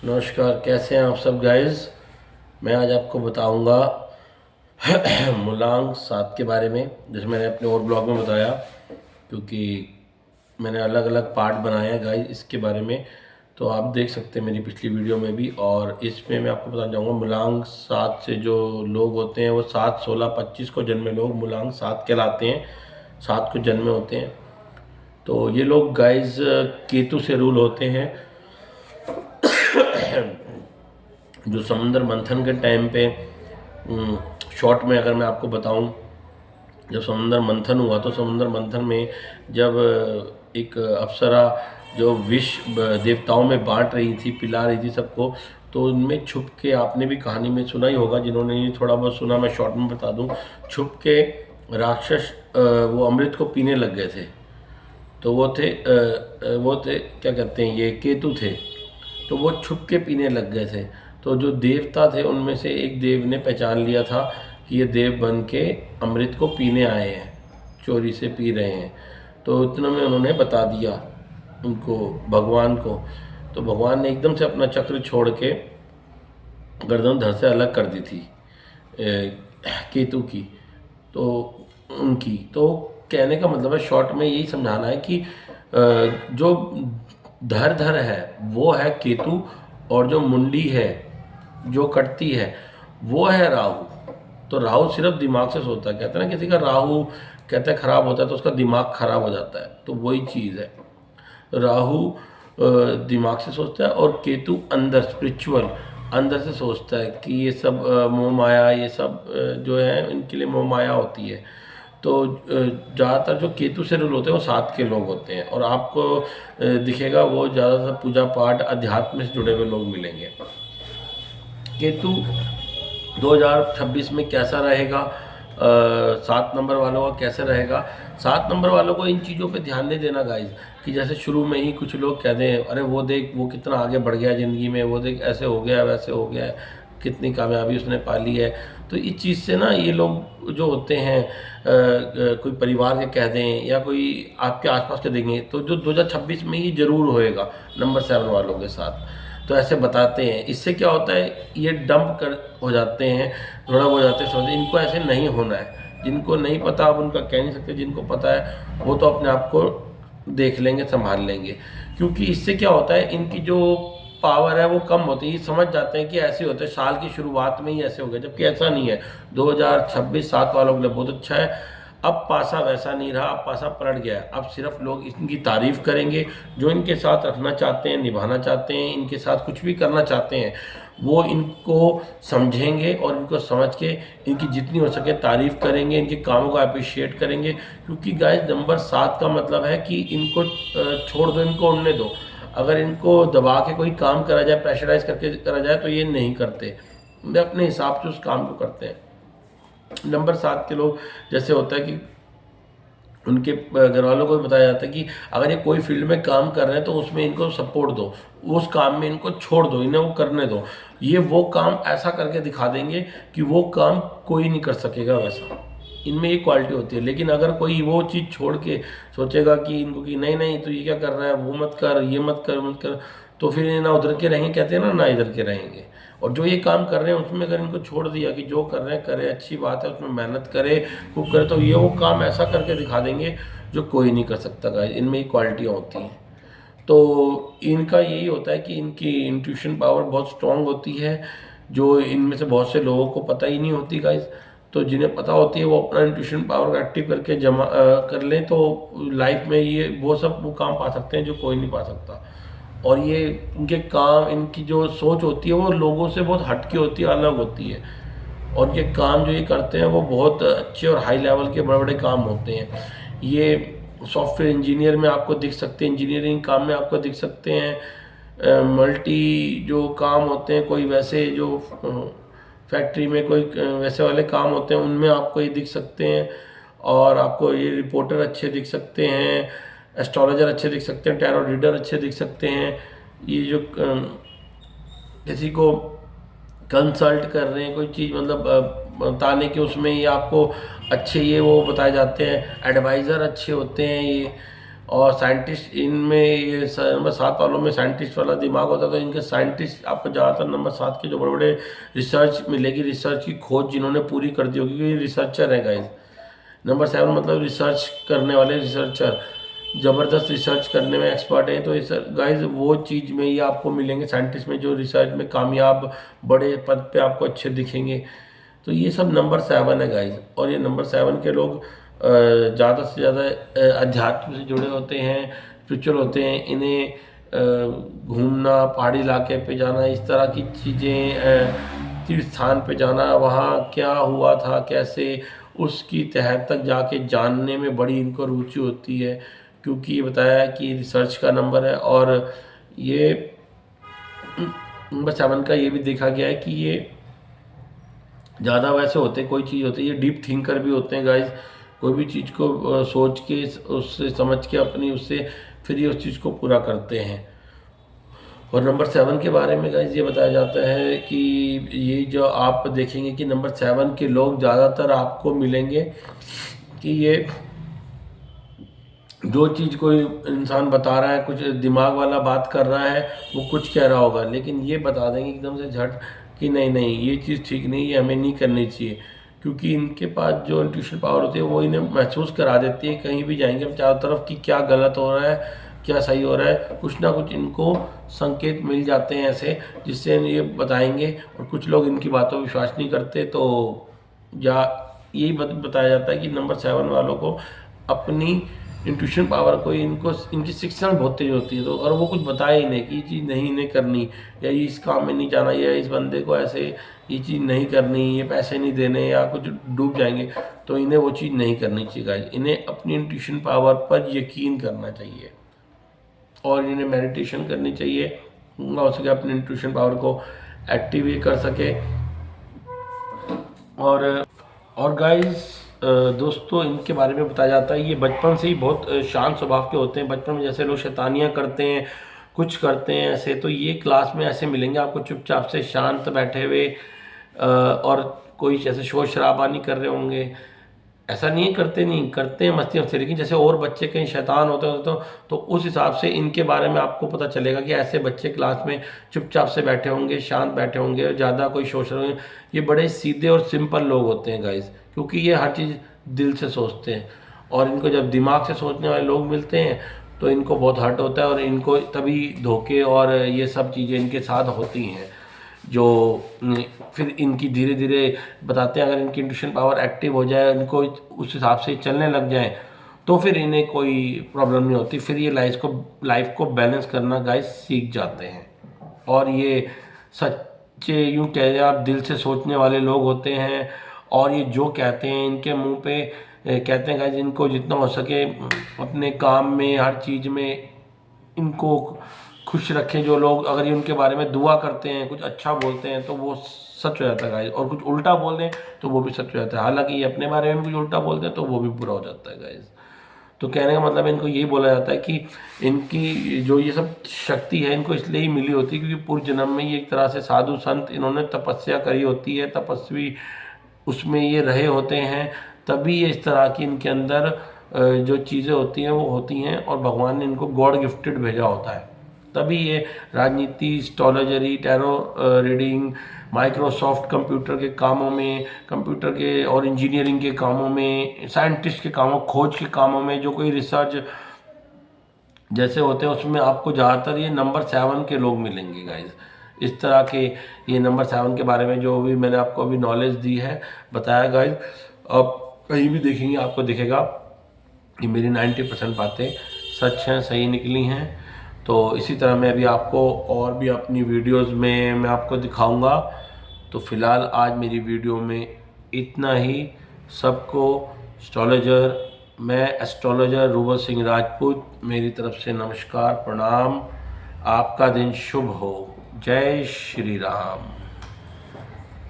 नमस्कार, कैसे हैं आप सब गाइस। मैं आज आपको बताऊंगा मुलांग 7 के बारे में, जैसे मैंने अपने और ब्लॉग में बताया, क्योंकि मैंने अलग अलग पार्ट बनाए हैं गाइस इसके बारे में। तो आप देख सकते हैं मेरी पिछली वीडियो में भी, और इसमें मैं आपको बताना चाहूँगा मुलांग 7 से जो लोग होते हैं वो 7, 16, 25 को जन्मे लोग मुलांग 7 कहलाते हैं। 7 को जन्मे होते हैं। तो ये लोग गाइस केतु से रूल होते हैं। जो समुद्र मंथन के टाइम पे, शॉर्ट में अगर मैं आपको बताऊं, जब समुद्र मंथन हुआ तो समुद्र मंथन में जब एक अप्सरा जो विष देवताओं में बांट रही थी, पिला रही थी सबको, तो उनमें छुप के, आपने भी कहानी में सुना ही होगा, जिन्होंने ये थोड़ा बहुत सुना मैं शॉर्ट में बता दूं, छुप के राक्षस वो अमृत को पीने लग गए थे। तो वो थे क्या कहते हैं, ये केतु थे। तो वो छुप के पीने लग गए थे। तो जो देवता थे उनमें से एक देव ने पहचान लिया था कि ये देव बन के अमृत को पीने आए हैं, चोरी से पी रहे हैं। तो इतने में उन्होंने बता दिया उनको, भगवान को। तो भगवान ने एकदम से अपना चक्र छोड़ के गर्दन धड़ से अलग कर दी थी केतु की, तो उनकी। तो कहने का मतलब है शॉर्ट में यही समझाना है कि जो धर है वो है केतु, और जो मुंडी है जो कटती है वो है राहु। तो राहु सिर्फ दिमाग से सोचता है। कहते हैं ना, किसी का राहु कहते हैं खराब होता है तो उसका दिमाग खराब हो जाता है, तो वही चीज़ है। राहु दिमाग से सोचता है, और केतु अंदर स्पिरिचुअल अंदर से सोचता है कि ये सब मोह माया, ये सब जो है इनके लिए मोह माया होती है। तो ज़्यादातर जो केतु से रूल होते हैं वो 7 के लोग होते हैं, और आपको दिखेगा वो ज़्यादातर पूजा पाठ अध्यात्म से जुड़े हुए लोग मिलेंगे। केतु 2026 में कैसा रहेगा, 7 नंबर वालों का कैसे रहेगा। 7 नंबर वालों को इन चीज़ों पे ध्यान नहीं देना गाइज, कि जैसे शुरू में ही कुछ लोग कह दें, अरे वो देख वो कितना आगे बढ़ गया ज़िंदगी में, वो देख ऐसे हो गया वैसे हो गया, कितनी कामयाबी उसने पा ली है। तो इस चीज़ से ना ये लोग जो होते हैं, कोई परिवार के कह दें या कोई आपके आसपास के देंगे, तो जो 2026 में ही ज़रूर होएगा नंबर 7 वालों के साथ। तो ऐसे बताते हैं। इससे क्या होता है, ये डंप कर हो जाते हैं, थोड़ा हो जाते हैं, समझते इनको ऐसे नहीं होना है। जिनको नहीं पता आप उनका कह नहीं सकते, जिनको पता है वो तो अपने आप को देख लेंगे, संभाल लेंगे। क्योंकि इससे क्या होता है, इनकी जो पावर है वो कम होती है। समझ जाते हैं कि ऐसे होते हैं, साल की शुरुआत में ही ऐसे हो गए, जबकि ऐसा नहीं है। 2026 7 वालों के लिए बहुत अच्छा है। अब पासा वैसा नहीं रहा, अब पासा पलट गया है। अब सिर्फ लोग इनकी तारीफ करेंगे, जो इनके साथ रखना चाहते हैं, निभाना चाहते हैं, इनके साथ कुछ भी करना चाहते हैं, वो इनको समझेंगे और इनको समझ के इनकी जितनी हो सके तारीफ करेंगे, इनके कामों को अप्रिशिएट करेंगे। क्योंकि गाइस नंबर 7 का मतलब है कि इनको छोड़ दो, इनको उड़ने दो। अगर इनको दबा के कोई काम करा जाए, प्रेशराइज करके करा जाए, तो ये नहीं करते, वे अपने हिसाब से उस काम को करते हैं। नंबर 7 के लोग जैसे होता है कि उनके घर वालों को भी बताया जाता है कि अगर ये कोई फील्ड में काम कर रहे हैं तो उसमें इनको सपोर्ट दो, उस काम में इनको छोड़ दो, इन्हें वो करने दो। ये वो काम ऐसा करके दिखा देंगे कि वो काम कोई नहीं कर सकेगा वैसा। इनमें ये क्वालिटी होती है। लेकिन अगर कोई वो चीज़ छोड़ के सोचेगा कि इनको कि नहीं नहीं तो ये क्या कर रहा है, वो मत कर, ये मत कर, मत कर, तो फिर ये ना उधर के रहेंगे, कहते हैं ना इधर के रहेंगे। और जो ये काम कर रहे हैं उसमें अगर इनको छोड़ दिया कि जो कर रहे हैं करे, अच्छी बात है, उसमें मेहनत करे, खूब करे, तो ये वो काम ऐसा करके दिखा देंगे जो कोई नहीं कर सकता गाइस। इनमें ये क्वालिटियाँ होती हैं। तो इनका यही होता है कि इनकी इंट्यूशन पावर बहुत स्ट्रांग होती है, जो इनमें से बहुत से लोगों को पता ही नहीं होती गाइस। तो जिन्हें पता होती है वो अपना इंट्यूशन पावर एक्टिव करके जमा कर लें, तो लाइफ में ये वो काम पा सकते हैं जो कोई नहीं पा सकता। और ये इनके काम, इनकी जो सोच होती है वो लोगों से बहुत हटके होती है, अलग होती है। और ये काम जो ये करते हैं वो बहुत अच्छे और हाई लेवल के बड़े बड़े काम होते हैं। ये सॉफ्टवेयर इंजीनियर में आपको दिख सकते हैं, इंजीनियरिंग काम में आपको दिख सकते हैं, मल्टी जो काम होते हैं, कोई वैसे जो फैक्ट्री में कोई वैसे वाले काम होते हैं उनमें आपको ये दिख सकते हैं। और आपको ये रिपोर्टर अच्छे दिख सकते हैं, एस्ट्रोलॉजर अच्छे दिख सकते हैं, टैरो रीडर अच्छे दिख सकते हैं। ये जो किसी को कंसल्ट कर रहे हैं कोई चीज़, मतलब बताने के उसमें ये आपको अच्छे ये वो बताए जाते हैं, एडवाइज़र अच्छे होते हैं ये। और साइंटिस्ट इनमें ये नंबर 7 वालों में साइंटिस्ट वाला दिमाग होता है, तो इनके साइंटिस्ट आपको ज़्यादातर नंबर 7 के जो बड़े बड़े रिसर्च मिलेगी, रिसर्च की खोज जिन्होंने पूरी कर दी होगी, ये रिसर्चर है गाइस। नंबर 7 मतलब रिसर्च करने वाले रिसर्चर, ज़बरदस्त रिसर्च करने में एक्सपर्ट है। तो इस गाइस वो चीज़ में ये आपको मिलेंगे साइंटिस्ट में, जो रिसर्च में कामयाब बड़े पद पे आपको अच्छे दिखेंगे। तो ये सब नंबर 7 है गाइस। और ये नंबर 7 के लोग ज़्यादा से ज़्यादा अध्यात्म से जुड़े होते हैं, स्पिरिचुअल होते हैं। इन्हें घूमना, पहाड़ी इलाके पे जाना, इस तरह की चीज़ें, तीर्थ स्थान पे जाना, वहाँ क्या हुआ था, कैसे, उसकी तह तक जाके जानने में बड़ी इनको रुचि होती है। क्योंकि ये बताया कि रिसर्च का नंबर है, और ये नंबर 7 का ये भी देखा गया है कि ये ज़्यादा वैसे होते हैं, कोई चीज़ होती है, ये डीप थिंकर भी होते हैं गाइस। कोई भी चीज़ को सोच के, उससे समझ के, अपनी उससे फिर ये उस चीज़ को पूरा करते हैं। और नंबर 7 के बारे में गाइस ये बताया जाता है कि ये जो आप देखेंगे कि नंबर 7 के लोग ज़्यादातर आपको मिलेंगे कि ये जो चीज़ कोई इंसान बता रहा है, कुछ दिमाग वाला बात कर रहा है, वो कुछ कह रहा होगा, लेकिन ये बता देंगे एकदम से झट कि नहीं नहीं ये चीज़ ठीक नहीं, ये हमें नहीं करनी चाहिए। क्योंकि इनके पास जो इंट्यूशन पावर होती है वो इन्हें महसूस करा देती है, कहीं भी जाएंगे हम चारों तरफ कि क्या गलत हो रहा है, क्या सही हो रहा है, कुछ ना कुछ इनको संकेत मिल जाते हैं ऐसे, जिससे ये बताएंगे। और कुछ लोग इनकी बातों पर विश्वास नहीं करते, तो या यही बताया जाता है कि नंबर 7 वालों को अपनी इंट्यूशन पावर को, इनको इनकी शिक्षण बहुत तेज होती है। तो अगर वो कुछ बताए ही नहीं कि ये चीज़ नहीं इन्हें करनी, या ये इस काम में नहीं जाना, या इस बंदे को ऐसे ये चीज़ नहीं करनी, ये पैसे नहीं देने, या कुछ डूब जाएंगे, तो इन्हें वो चीज़ नहीं करनी चाहिए गाइस। इन्हें अपनी इंट्यूशन पावर पर यकीन करना चाहिए, और इन्हें मेडिटेशन करनी चाहिए, हो सके अपनी इंट्यूशन पावर को एक्टिव ये कर सके। और गाइस दोस्तों, इनके बारे में बताया जाता है ये बचपन से ही बहुत शांत स्वभाव के होते हैं। बचपन में जैसे लोग शैतानियाँ करते हैं, कुछ करते हैं ऐसे, तो ये क्लास में ऐसे मिलेंगे आपको, चुपचाप से शांत बैठे हुए, और कोई जैसे शोर शराबा नहीं कर रहे होंगे। ऐसा नहीं है करते नहीं करते हैं, मस्ती मस्ती, लेकिन जैसे और बच्चे कहीं शैतान होते हैं तो उस हिसाब से इनके बारे में आपको पता चलेगा कि ऐसे बच्चे क्लास में चुपचाप से बैठे होंगे, शांत बैठे होंगे, ज़्यादा कोई शोषण होंगे। ये बड़े सीधे और सिंपल लोग होते हैं गाइस, क्योंकि ये हर चीज़ दिल से सोचते हैं। और इनको जब दिमाग से सोचने वाले लोग मिलते हैं तो इनको बहुत हर्ट होता है, और इनको तभी धोखे और ये सब चीज़ें इनके साथ होती हैं, जो फिर इनकी धीरे धीरे बताते हैं, अगर इनकी इंट्यूशन पावर एक्टिव हो जाए, इनको उस हिसाब से चलने लग जाए, तो फिर इन्हें कोई प्रॉब्लम नहीं होती। फिर ये लाइफ को बैलेंस करना गाइस सीख जाते हैं। और ये सच्चे, यूँ कह जाए आप, दिल से सोचने वाले लोग होते हैं। और ये जो कहते हैं, इनके मुंह पे कहते हैं गाइस, इनको जितना हो सके अपने काम में, हर चीज़ में इनको खुश रखें जो लोग। अगर ये उनके बारे में दुआ करते हैं, कुछ अच्छा बोलते हैं, तो वो सच हो जाता है गाइस, और कुछ उल्टा बोल दें तो वो भी सच हो जाता है। हालांकि ये अपने बारे में कुछ उल्टा बोलते हैं तो वो भी बुरा हो जाता है गाइस। तो कहने का मतलब इनको यही बोला जाता है कि इनकी जो ये सब शक्ति है, इनको इसलिए ही मिली होती है क्योंकि पूर्व जन्म में ये एक तरह से साधु संत, इन्होंने तपस्या करी होती है, तपस्वी उसमें ये रहे होते हैं, तभी ये इस तरह की इनके अंदर जो चीज़ें होती हैं वो होती हैं, और भगवान ने इनको गॉड गिफ्टेड भेजा होता है। तभी ये राजनीति, एस्ट्रोलॉजरी, टैरो रीडिंग, माइक्रोसॉफ्ट कंप्यूटर के कामों में, कंप्यूटर के और इंजीनियरिंग के कामों में, साइंटिस्ट के कामों, खोज के कामों में, जो कोई रिसर्च जैसे होते हैं उसमें आपको ज़्यादातर ये नंबर 7 के लोग मिलेंगे गाइज। इस तरह के ये नंबर 7 के बारे में जो भी मैंने आपको अभी नॉलेज दी है, बताया गाइज, आप कहीं भी देखेंगे आपको दिखेगा कि मेरी 90% बातें सच हैं, सही निकली हैं। तो इसी तरह मैं अभी आपको और भी अपनी वीडियोस में मैं आपको दिखाऊंगा। तो फ़िलहाल आज मेरी वीडियो में इतना ही। सबको मैं एस्ट्रोलॉजर रूबल सिंह राजपूत, मेरी तरफ से नमस्कार, प्रणाम। आपका दिन शुभ हो। जय श्री राम।